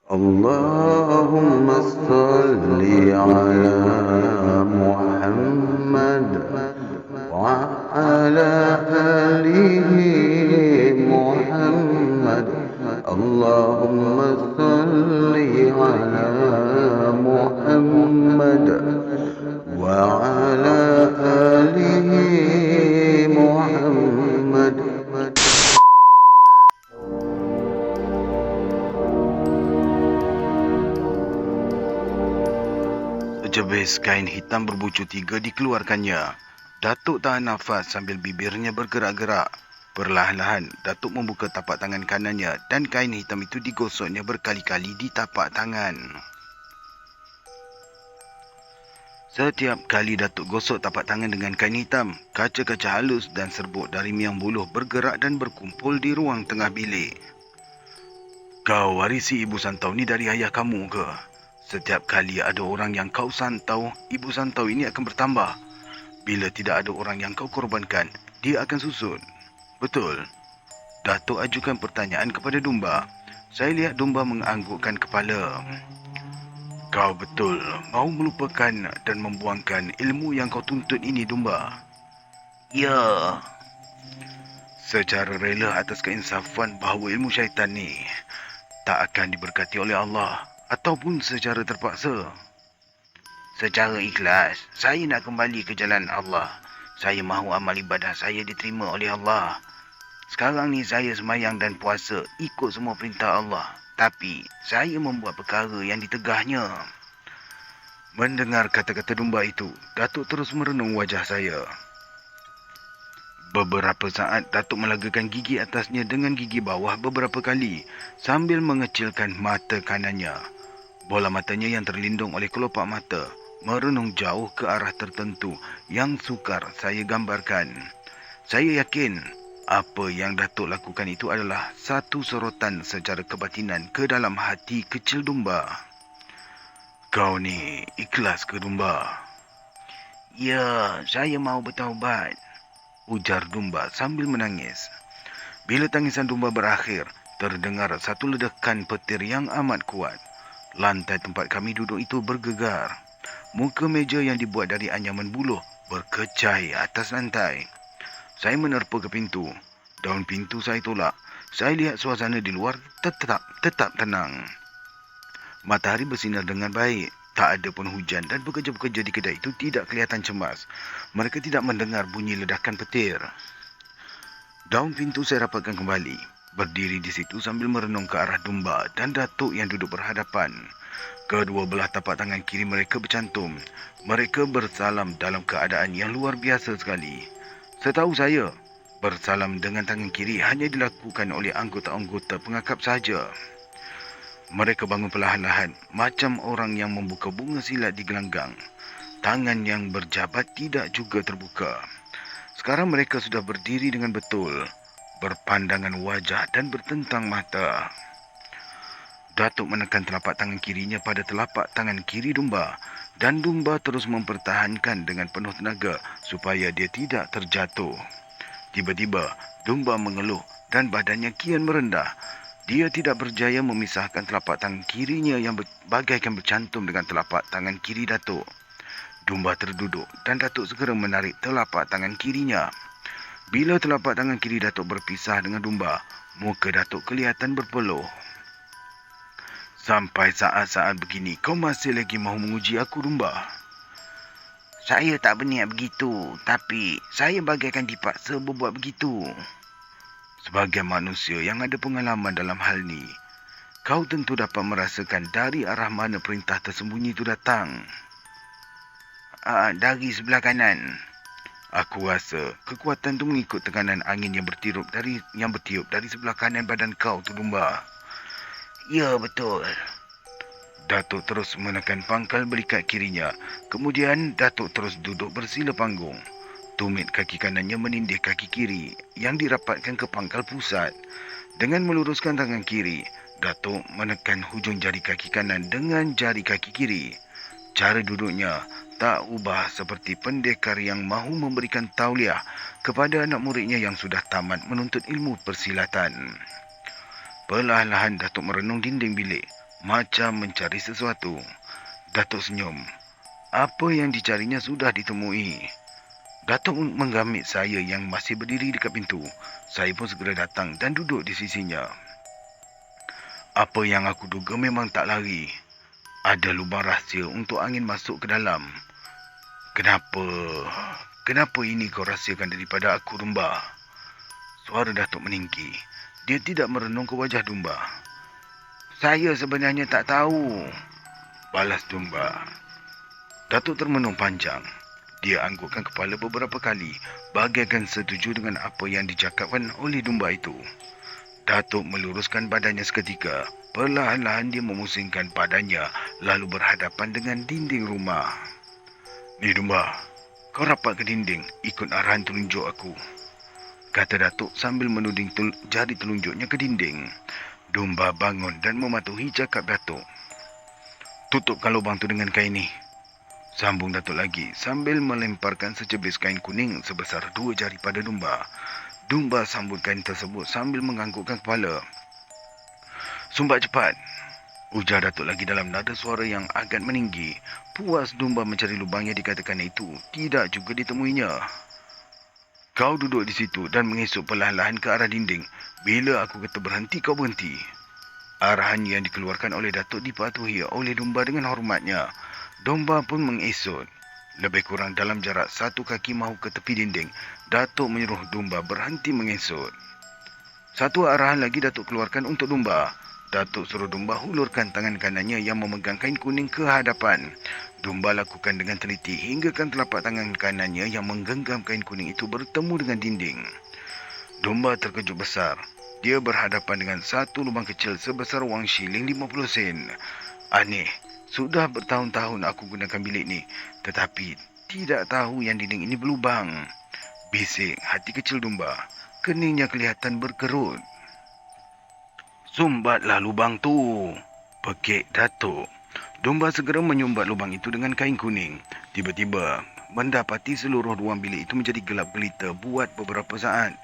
اللهم صل على محمد وعلى آله محمد. اللهم صل على محمد وعلى آله محمد. Sejebis kain hitam berbucu 3 dikeluarkannya. Datuk tahan nafas sambil bibirnya bergerak-gerak. Perlahan-lahan, Datuk membuka tapak tangan kanannya dan kain hitam itu digosoknya berkali-kali di tapak tangan. Setiap kali Datuk gosok tapak tangan dengan kain hitam, kaca-kaca halus dan serbuk dari miang buluh bergerak dan berkumpul di ruang tengah bilik. Kau warisi ibu santau ni dari ayah kamu ke? Setiap kali ada orang yang kau santau, ibu santau ini akan bertambah. Bila tidak ada orang yang kau korbankan, dia akan susut. Betul? Datuk ajukan pertanyaan kepada Dumba. Saya lihat Dumba menganggukkan kepala. Kau betul mahu melupakan dan membuangkan ilmu yang kau tuntut ini, Dumba? Ya. Secara rela atas keinsafan bahawa ilmu syaitan ni tak akan diberkati oleh Allah ataupun secara terpaksa. Secara ikhlas, saya nak kembali ke jalan Allah. Saya mahu amal ibadah saya diterima oleh Allah. Sekarang ni saya semayang dan puasa ikut semua perintah Allah. Tapi, saya membuat perkara yang ditegahnya. Mendengar kata-kata Dumba itu, Datuk terus merenung wajah saya. Beberapa saat, Datuk melagakan gigi atasnya dengan gigi bawah beberapa kali sambil mengecilkan mata kanannya. Bola matanya yang terlindung oleh kelopak mata merenung jauh ke arah tertentu yang sukar saya gambarkan. Saya yakin apa yang Datuk lakukan itu adalah satu sorotan secara kebatinan ke dalam hati kecil Dumba. Kau ni ikhlas ke, Dumba? Ya, saya mahu bertaubat, ujar Dumba sambil menangis. Bila tangisan Dumba berakhir, terdengar satu ledakan petir yang amat kuat. Lantai tempat kami duduk itu bergegar. Muka meja yang dibuat dari anyaman buluh berkecai atas lantai. Saya menerpa ke pintu. Daun pintu saya tolak. Saya lihat suasana di luar tetap tenang. Matahari bersinar dengan baik. Tak ada pun hujan dan pekerja-pekerja di kedai itu tidak kelihatan cemas. Mereka tidak mendengar bunyi ledakan petir. Daun pintu saya rapatkan kembali. Berdiri di situ sambil merenung ke arah Dumba dan Datuk yang duduk berhadapan. Kedua belah tapak tangan kiri mereka bercantum. Mereka bersalam dalam keadaan yang luar biasa sekali. Setahu saya, bersalam dengan tangan kiri hanya dilakukan oleh anggota-anggota pengakap sahaja. Mereka bangun perlahan-lahan, macam orang yang membuka bunga silat di gelanggang. Tangan yang berjabat tidak juga terbuka. Sekarang mereka sudah berdiri dengan betul, berpandangan wajah dan bertentang mata. Datuk menekan telapak tangan kirinya pada telapak tangan kiri Dumba dan Dumba terus mempertahankan dengan penuh tenaga supaya dia tidak terjatuh. Tiba-tiba, Dumba mengeluh dan badannya kian merendah. Dia tidak berjaya memisahkan telapak tangan kirinya yang bagaikan bercantum dengan telapak tangan kiri Datuk. Dumba terduduk dan Datuk segera menarik telapak tangan kirinya. Bila telapak tangan kiri Datuk berpisah dengan Dumba, muka Datuk kelihatan berpeluh. Sampai saat-saat begini, kau masih lagi mahu menguji aku, Dumba? Saya tak berniat begitu, tapi saya bagaikan dipaksa berbuat begitu. Sebagai manusia yang ada pengalaman dalam hal ni, kau tentu dapat merasakan dari arah mana perintah tersembunyi itu datang. Dari sebelah kanan. Aku rasa kekuatan itu mengikut tekanan angin yang bertiup dari sebelah kanan badan kau tu, Dumba. Ya, betul. Datuk terus menekan pangkal belikat kirinya. Kemudian Datuk terus duduk bersila panggung. Tumit kaki kanannya menindih kaki kiri yang dirapatkan ke pangkal pusat. Dengan meluruskan tangan kiri, Datuk menekan hujung jari kaki kanan dengan jari kaki kiri. Cara duduknya tak ubah seperti pendekar yang mahu memberikan tauliah kepada anak muridnya yang sudah tamat menuntut ilmu persilatan. Perlahan-lahan Datuk merenung dinding bilik. macam mencari sesuatu. Datuk senyum. Apa yang dicarinya sudah ditemui. Datuk menggamit saya yang masih berdiri dekat pintu. Saya pun segera datang dan duduk di sisinya. Apa yang aku duga memang tak lari. Ada lubang rahsia untuk angin masuk ke dalam. Kenapa? Kenapa ini kau rahsiakan daripada aku, Dumba? Suara Datuk meninggi. Dia tidak merenung ke wajah Dumba. Saya sebenarnya tak tahu, balas Dumba. Datuk termenung panjang. Dia anggukkan kepala beberapa kali, bagaikan setuju dengan apa yang dicakapkan oleh Dumba itu. Datuk meluruskan badannya seketika. Perlahan-lahan dia memusingkan badannya, lalu berhadapan dengan dinding rumah. Ni Dumba, kau rapat ke dinding, ikut arahan telunjuk aku, kata Datuk sambil menuding jari telunjuknya ke dinding. Dumba bangun dan mematuhi cakap Datuk. Tutupkan lubang tu dengan kain ni, sambung Datuk lagi sambil melemparkan secebis kain kuning sebesar 2 jari pada Dumba. Dumba sambut kain tersebut sambil menganggukkan kepala. Sumbat cepat, ujar Datuk lagi dalam nada suara yang agak meninggi. Puas Dumba mencari lubang yang dikatakan itu, tidak juga ditemuinya. Kau duduk di situ dan mengesok perlahan-lahan ke arah dinding. Bila aku kata berhenti, kau berhenti. Arahan yang dikeluarkan oleh Datuk dipatuhi oleh Dumba dengan hormatnya. Dumba pun mengesot. Lebih kurang dalam jarak 1 kaki mahu ke tepi dinding, Datuk menyuruh Dumba berhenti mengesot. Satu arahan lagi Datuk keluarkan untuk Dumba. Datuk suruh Dumba hulurkan tangan kanannya yang memegang kain kuning ke hadapan. Dumba lakukan dengan teliti hinggakan telapak tangan kanannya yang menggenggam kain kuning itu bertemu dengan dinding. Dumba terkejut besar. Dia berhadapan dengan satu lubang kecil sebesar wang shilling 50 sen. Aneh, sudah bertahun-tahun aku gunakan bilik ni, tetapi tidak tahu yang dinding ini berlubang. Bisik hati kecil Dumba. Keningnya kelihatan berkerut. Sumbatlah lubang tu, pekik Datuk. Dumba segera menyumbat lubang itu dengan kain kuning. Tiba-tiba, mendapati seluruh ruang bilik itu menjadi gelap gelita buat beberapa saat.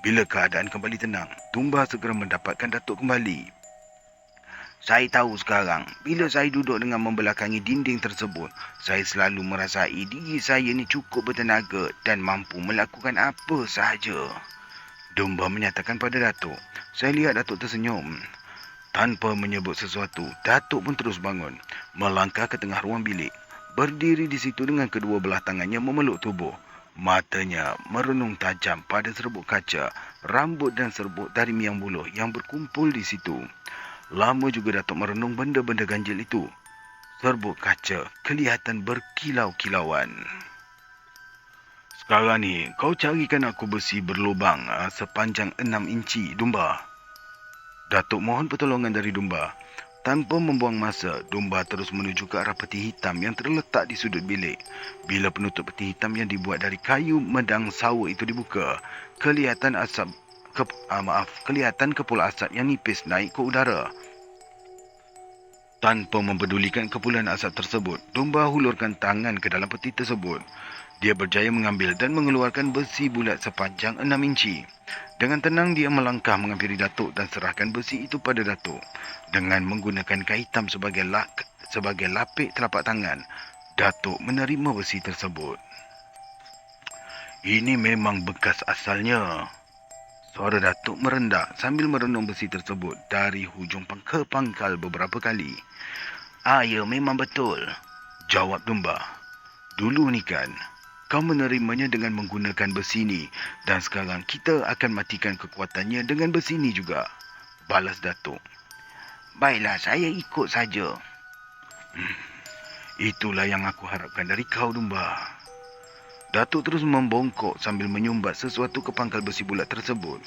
Bila keadaan kembali tenang, Dumba segera mendapatkan Datuk kembali. Saya tahu sekarang, bila saya duduk dengan membelakangi dinding tersebut, saya selalu merasai diri saya ni cukup bertenaga dan mampu melakukan apa sahaja. Dumba menyatakan pada Datuk. Saya lihat Datuk tersenyum. Tanpa menyebut sesuatu, Datuk pun terus bangun, melangkah ke tengah ruang bilik. Berdiri di situ dengan kedua belah tangannya memeluk tubuh. Matanya merenung tajam pada serbuk kaca, rambut dan serbuk dari miang buluh yang berkumpul di situ. Lama juga Datuk merenung benda-benda ganjil itu. Serbuk kaca kelihatan berkilau-kilauan. Sekarang ni, kau carikan aku besi berlubang sepanjang 6 inci, Dumba. Datuk mohon pertolongan dari Dumba. Tanpa membuang masa, Dumba terus menuju ke arah peti hitam yang terletak di sudut bilik. Bila penutup peti hitam yang dibuat dari kayu medang sawa itu dibuka, kelihatan kelihatan kepul asap yang nipis naik ke udara. Tanpa mempedulikan kepulan asap tersebut, Dumba hulurkan tangan ke dalam peti tersebut. Dia berjaya mengambil dan mengeluarkan besi bulat sepanjang 6 inci. Dengan tenang dia melangkah menghampiri Datuk dan serahkan besi itu pada Datuk. Dengan menggunakan kain hitam sebagai lapik telapak tangan, Datuk menerima besi tersebut. Ini memang bekas asalnya. Suara Datuk merendah sambil merenung besi tersebut dari hujung ke pangkal beberapa kali. Ya, memang betul, jawab Dumba. Dulu ni kan, kau menerimanya dengan menggunakan besi ni dan sekarang kita akan matikan kekuatannya dengan besi ni juga, balas Datuk. Baiklah, saya ikut saja. Itulah yang aku harapkan dari kau, Dumba. Datuk terus membongkok sambil menyumbat sesuatu ke pangkal besi bulat tersebut.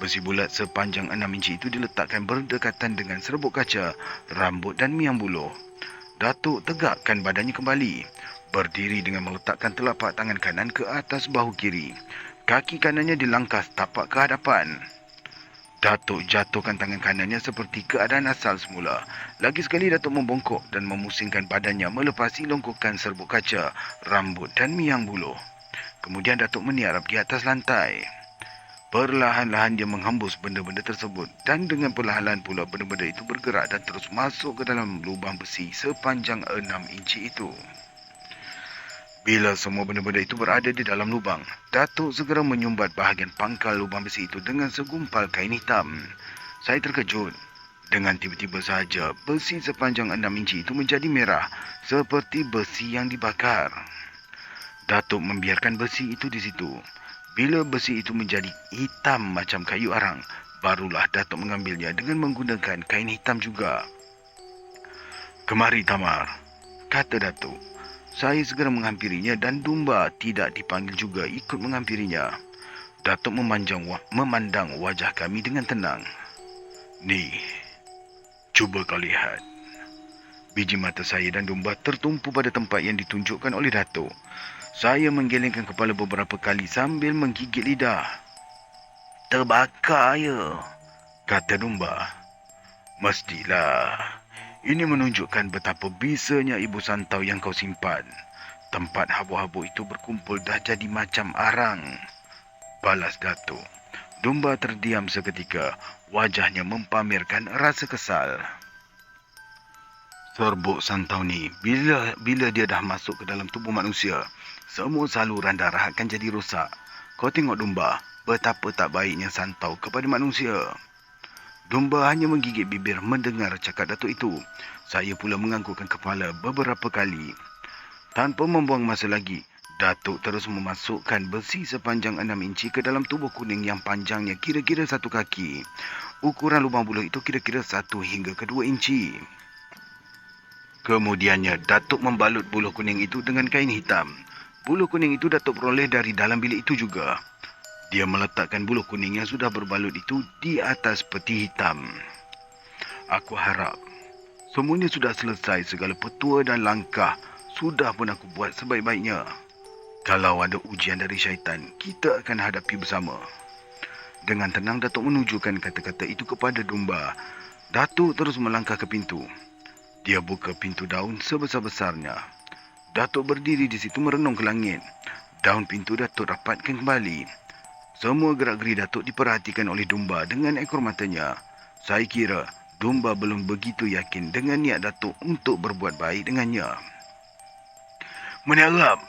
Besi bulat sepanjang 6 inci itu diletakkan berdekatan dengan serbuk kaca, rambut dan miang buluh. Datuk tegakkan badannya kembali, berdiri dengan meletakkan telapak tangan kanan ke atas bahu kiri. Kaki kanannya dilangkas tapak ke hadapan. Datuk jatuhkan tangan kanannya seperti keadaan asal semula. Lagi sekali Datuk membongkok dan memusingkan badannya melepasi longkokan serbuk kaca, rambut dan miang buluh. Kemudian Datuk meniarap di atas lantai. Perlahan-lahan dia menghembus benda-benda tersebut dan dengan perlahan pula benda-benda itu bergerak dan terus masuk ke dalam lubang besi sepanjang 6 inci itu. Bila semua benda-benda itu berada di dalam lubang, Datuk segera menyumbat bahagian pangkal lubang besi itu dengan segumpal kain hitam. Saya terkejut. Dengan tiba-tiba sahaja, besi sepanjang 6 inci itu menjadi merah seperti besi yang dibakar. Datuk membiarkan besi itu di situ. Bila besi itu menjadi hitam macam kayu arang, barulah Datuk mengambilnya dengan menggunakan kain hitam juga. "Kemari, Tamar," kata Datuk. Saya segera menghampirinya dan Dumba tidak dipanggil juga ikut menghampirinya. Datuk memandang wajah kami dengan tenang. "Ni, cuba kau lihat." Biji mata saya dan Dumba tertumpu pada tempat yang ditunjukkan oleh Datuk. Saya menggelengkan kepala beberapa kali sambil menggigit lidah. "Terbakar ya," kata Dumba. "Mestilah. Ini menunjukkan betapa bisanya ibu santau yang kau simpan. Tempat habuk-habuk itu berkumpul dah jadi macam arang," balas Datuk. Dumba terdiam seketika. Wajahnya mempamerkan rasa kesal. "Serbuk santau ni, bila dia dah masuk ke dalam tubuh manusia, semua saluran darah akan jadi rosak. Kau tengok, Dumba, betapa tak baiknya santau kepada manusia." Dumba hanya menggigit bibir mendengar cakap Datuk itu. Saya pula menganggukkan kepala beberapa kali. Tanpa membuang masa lagi, Datuk terus memasukkan besi sepanjang 6 inci ke dalam tubuh kuning yang panjangnya kira-kira 1 kaki. Ukuran lubang buluh itu kira-kira 1 hingga 2 inci. Kemudiannya, Datuk membalut buluh kuning itu dengan kain hitam. Buluh kuning itu Datuk peroleh dari dalam bilik itu juga. Dia meletakkan buluh kuning yang sudah berbalut itu di atas peti hitam. Aku harap semuanya sudah selesai, segala petua dan langkah sudah pun aku buat sebaik-baiknya. Kalau ada ujian dari syaitan, kita akan hadapi bersama. Dengan tenang, Datuk menunjukkan kata-kata itu kepada Dumba. Datuk terus melangkah ke pintu. Dia buka pintu daun sebesar-besarnya. Datuk berdiri di situ merenung ke langit. Daun pintu Datuk rapatkan kembali. Semua gerak-geri Datuk diperhatikan oleh Dumba dengan ekor matanya. Saya kira Dumba belum begitu yakin dengan niat Datuk untuk berbuat baik dengannya. "Meniarap,"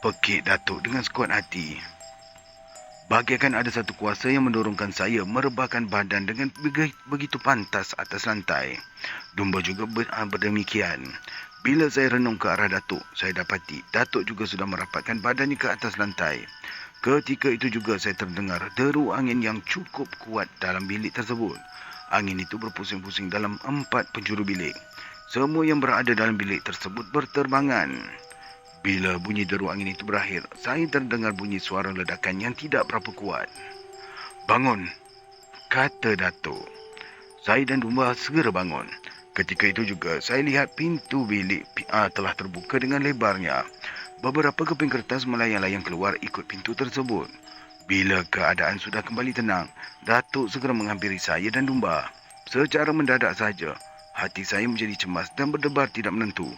pekik Datuk dengan sekuat hati. Bagaikan ada satu kuasa yang mendorongkan saya merebahkan badan dengan begitu pantas atas lantai. Dumba juga berdemikian. Bila saya renung ke arah Datuk, saya dapati Datuk juga sudah merapatkan badannya ke atas lantai. Ketika itu juga saya terdengar deru angin yang cukup kuat dalam bilik tersebut. Angin itu berpusing-pusing dalam 4 penjuru bilik. Semua yang berada dalam bilik tersebut berterbangan. Bila bunyi deru angin itu berakhir, saya terdengar bunyi suara ledakan yang tidak berapa kuat. "Bangun," kata Datuk. Saya dan Dumba segera bangun. Ketika itu juga saya lihat pintu bilik telah terbuka dengan lebarnya. Beberapa keping kertas melayang-layang keluar ikut pintu tersebut. Bila keadaan sudah kembali tenang, Datuk segera menghampiri saya dan Dumba. Secara mendadak saja, hati saya menjadi cemas dan berdebar tidak menentu.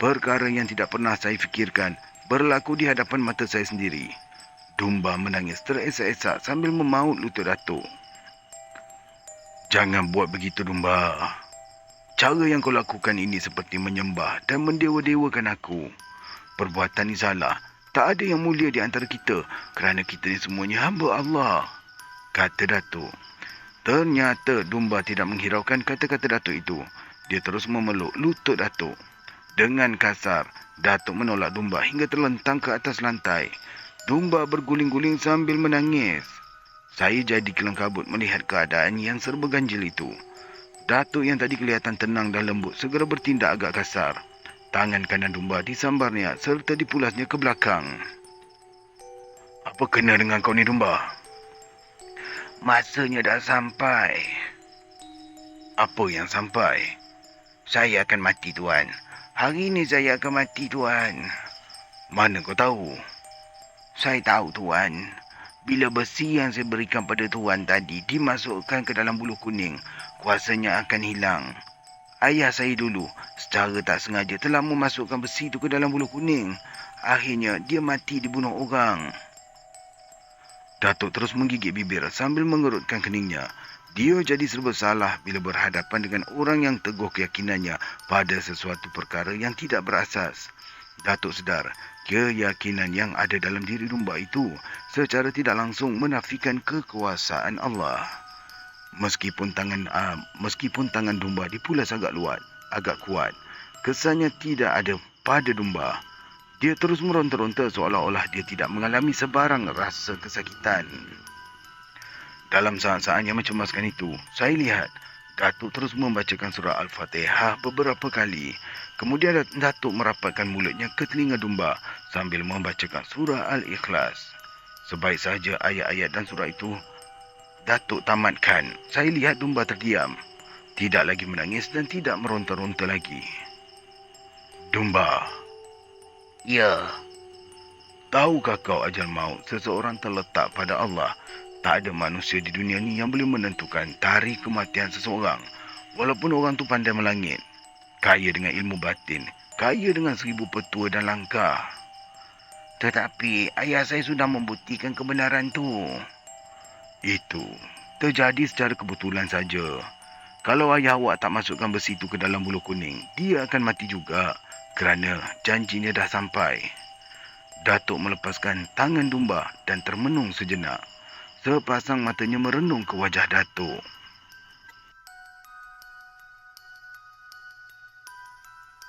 Perkara yang tidak pernah saya fikirkan berlaku di hadapan mata saya sendiri. Dumba menangis teresak-esak sambil memaut lutut Datuk. "Jangan buat begitu, Dumba. Cara yang kau lakukan ini seperti menyembah dan mendewa-dewakan aku. Perbuatan ini salah. Tak ada yang mulia di antara kita kerana kita ni semuanya hamba Allah," kata Datuk. Ternyata Dumba tidak menghiraukan kata-kata Datuk itu. Dia terus memeluk lutut Datuk. Dengan kasar, Datuk menolak Dumba hingga terlentang ke atas lantai. Dumba berguling-guling sambil menangis. Saya jadi kelang kabut melihat keadaan yang serba ganjil itu. Datuk yang tadi kelihatan tenang dan lembut segera bertindak agak kasar. Tangan kanan Dumba disambarnya serta dipulasnya ke belakang. "Apa kena dengan kau ni, Dumba?" "Masanya dah sampai." "Apa yang sampai?" "Saya akan mati, Tuan. Hari ini saya akan mati, Tuan." "Mana kau tahu?" "Saya tahu, Tuan. Bila besi yang saya berikan pada Tuan tadi dimasukkan ke dalam buluh kuning, kuasanya akan hilang. Ayah saya dulu secara tak sengaja telah memasukkan besi itu ke dalam buluh kuning. Akhirnya dia mati dibunuh orang." Datuk terus menggigit bibir sambil mengerutkan keningnya. Dia jadi serba salah bila berhadapan dengan orang yang teguh keyakinannya pada sesuatu perkara yang tidak berasas. Datuk sedar, keyakinan yang ada dalam diri domba itu secara tidak langsung menafikan kekuasaan Allah. Meskipun tangan domba dipulas agak kuat, kesannya tidak ada pada domba. Dia terus meronta-ronta seolah-olah dia tidak mengalami sebarang rasa kesakitan. Dalam saat-saat yang mencemaskan itu, saya lihat Datuk terus membacakan surah Al-Fatihah beberapa kali. Kemudian Datuk merapatkan mulutnya ke telinga domba sambil membacakan surah Al-Ikhlas. Sebaik saja ayat-ayat dan surah itu Datuk tamatkan, saya lihat domba terdiam. Tidak lagi menangis dan tidak meronta-ronta lagi. Domba. Ya, Tahukah kau ajal maut seseorang terletak pada Allah? Tak ada manusia di dunia ni yang boleh menentukan tarikh kematian seseorang. Walaupun orang tu pandai melangit, kaya dengan ilmu batin, kaya dengan 1000 petua dan langkah. tetapi ayah saya sudah membuktikan kebenaran tu. Itu terjadi secara kebetulan saja. Kalau ayah awak tak masukkan besi itu ke dalam bulu kuning, dia akan mati juga kerana janjinya dah sampai. Datuk melepaskan tangan domba dan termenung sejenak. Sepasang matanya merenung ke wajah Datuk.